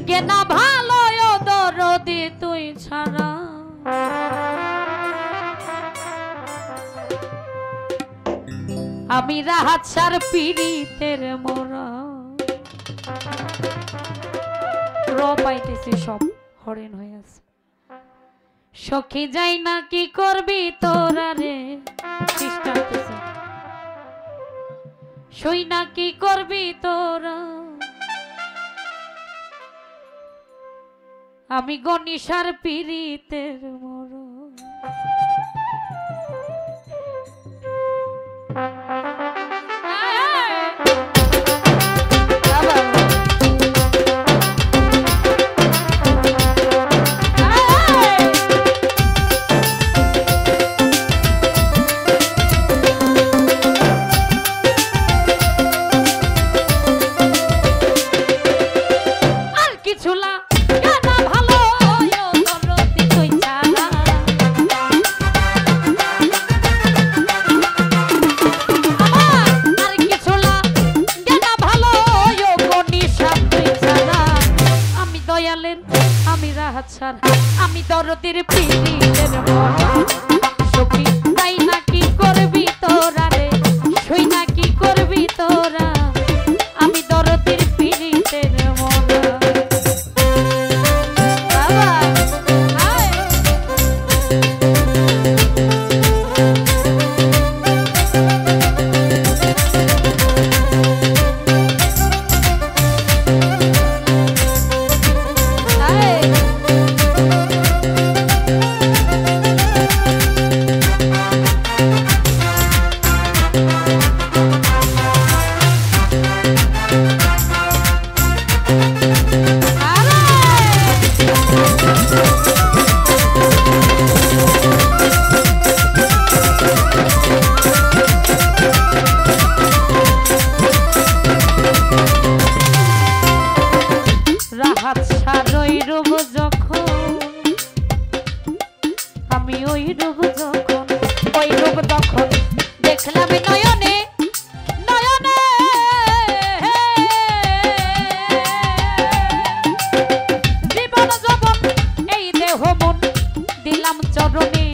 কেনা ভালো দরদি তুই ছাড়া আমি রাহাত সার পীড়িতের মোরা পাইতেছি সব হরেন হয়ে আছে সখী যাই না কি করবি তোরা রে সই না কি করবি তোরা আমি গনিশার পীড়িতের মোরা আমি রাহাত সার আমি দরদের পীড়িতের মোরা সখী তাই না কি করবি তোরা রে সই না কি করবি তোরা আমি দরদের পীড়িতের মোরা বাবা হায় রাহাত সার ওই রূপ যখন আমি ওই রূপ যখন দেখলাম নয়নে নয়নে জীবন যৌবন এই দেহ মন দিলাম চরণে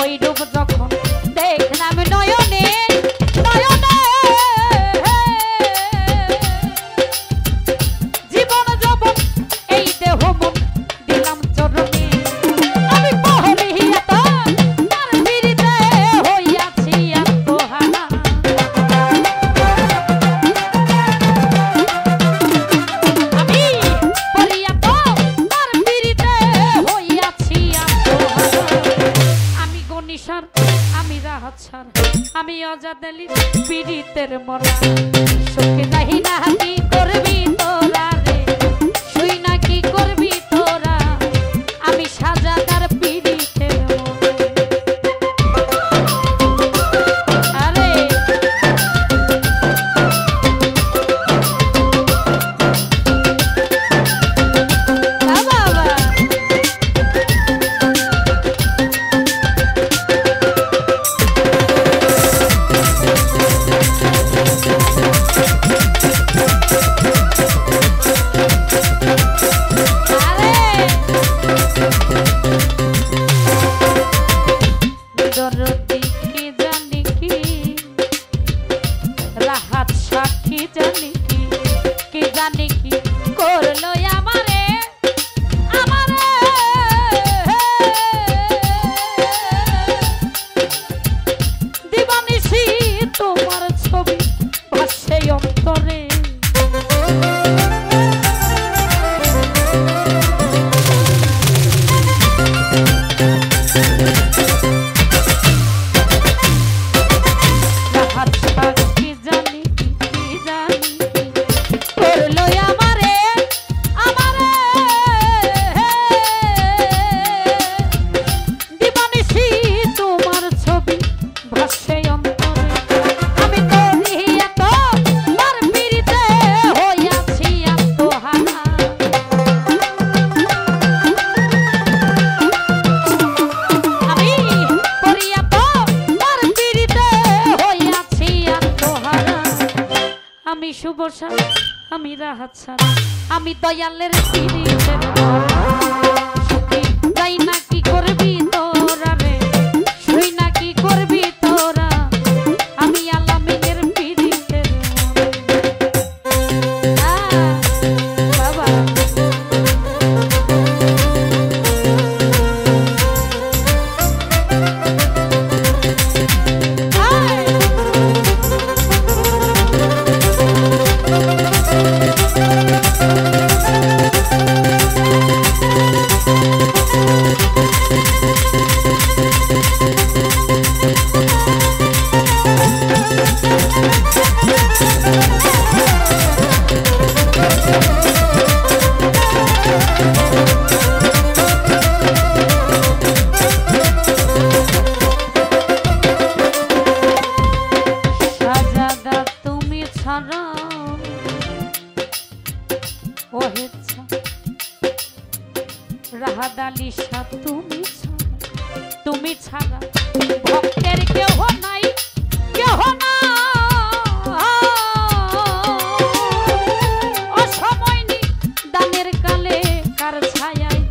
ওই রূপ যখন দেখলাম নয়নে নয়নে জীবন যৌবন এই দেহ মন দিলাম চরণে আমি বহলিয়া তো তার পীড়িতে হইয়াছি আত্মহারা আমি বলিয়া তো তার পীড়িতে হইয়াছি আমি রাহাত সার আমি অজাদালি পীড়িতের মোরা সখী যাই না কি করবি তোরা রে শুই না কি করবি তোরা আমি সাজাদার পীড়িতের মোরা আরে শুভ সাল আমি রাহাত সাল আমি দয়ালের পিরিতের মরা সুখী যাই না কি করবি তোরা রে শুই না কি করবি তোরা আমি আলামিনের পিরিতের বাবা রাহাত আলী শাহ তুমি ছাড়া ভক্তের কেহ নাই কেহ না অসময় নি দানের কালে কার ছায়ায়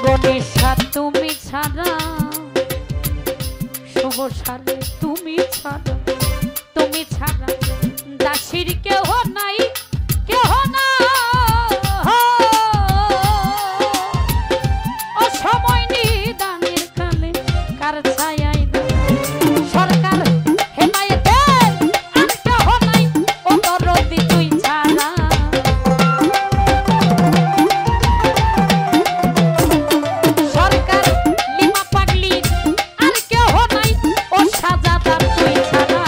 গণেশা তুমি ছাড়া সালে তুমি ছাড়া দাসির কেহ নাই কেহ না অসময় নিদানের কালে কার ছায়ায় সরকার হেমায়েতের আর কেহ নাই ও দরদি তুই ছাড়া সরকার লিমা পাগলি আর কেহ নাই ও সাজাদার তুই ছাড়া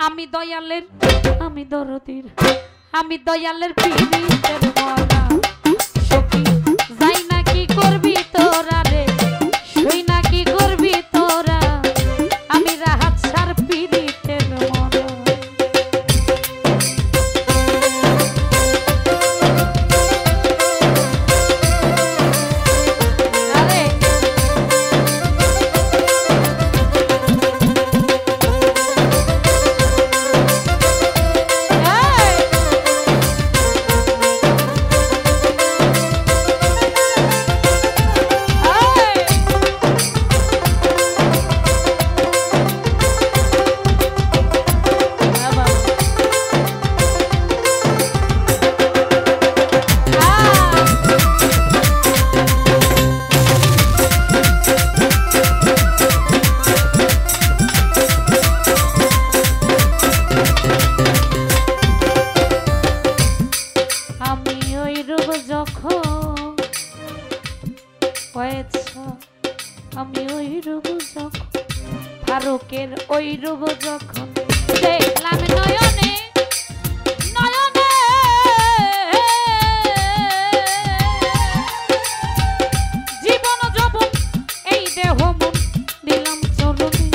আমি দয়ালের আমি দরদির আমি দয়ালের পিরিতের মরা সখী যাই না কি করবি তোরা রে শুই না কি করবি তোরা আমি রাহাত সার পিরিতের মরা আমি ওই রূপ যখন ফারুকের ওই রূপ যখন দেখলাম নয়নে নয়নে জীবন যৌবন এই দেহ মন দিলাম চরণে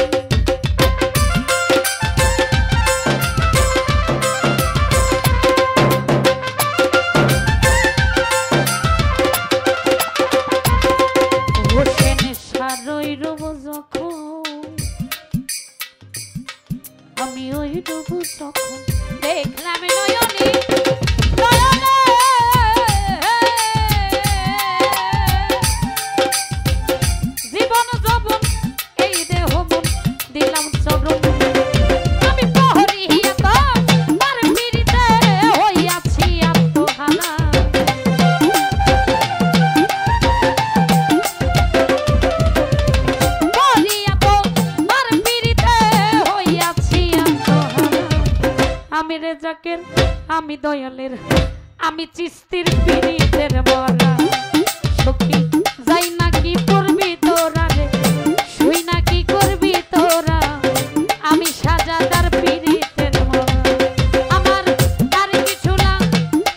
আমি ওই ডুবু যখন দেখলাম নয়নে নয়নে জীবন যৌবন এই দেহ মন দিলাম চরণ আমি পহরিয়া তার পিরিতে হইয়াছি আত্মহারা আমি রেজাকের আমি দয়ালের আমি চিস্তির পিরিতের মরা সখী যাই না কি করবি তোরা রে শুই না কি করবি তোরা আমি সাজাদার পিরিতের মরা আমার আর কিছু না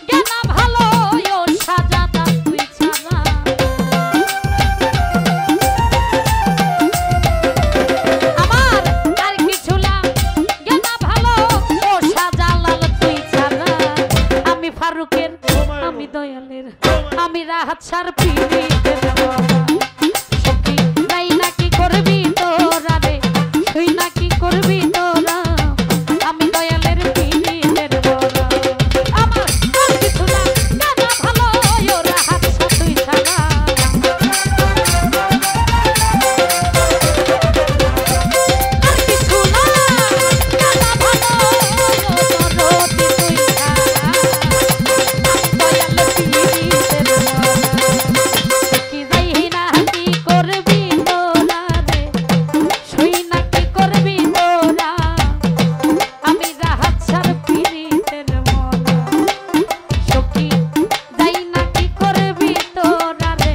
জ্ঞানা ভালো ও সাজাদা তুই ছাড়া আমার আর কিছু না জ্ঞানা ভালো ও সাজালাল তুই ছাড়া আমি ফারুকের আমি দয়ালের আমি হাত ছাড় পিড়িতের মরা সখী যাই না কি করবি তোরা রে শুই না কি করবি তোরা আমি দয়ালের পিড়িতের মরা আমার আর কিছু না গানা ভালো ওরা হাত ছাড় তুই ছাড়া আর কিছু না গানা ভালো রতি তুই ছাড়া দয়ালের পিড়িতের মরা কি যাই না কি করবি তোরা রে শুই না কি করবি তোরা আমি রাহাত ছাড় পিড়িতের মরা সখী যাই না কি করবি তোরা রে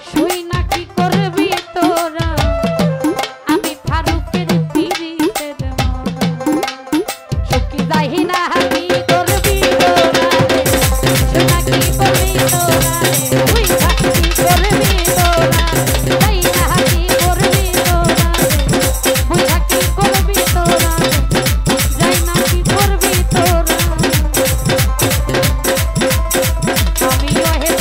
শুই না কি করবি তোরা আমি ফারুকের পিড়িতের মরা সখী যাই না কি করবি তোরা রে শুই না কি করবি তোরা রে শুই না কি করবি তোরা যাই না কি করবি তোরা রে বুঝা কি করবি তোরা রে যাই না কি করবি তোরা আমিও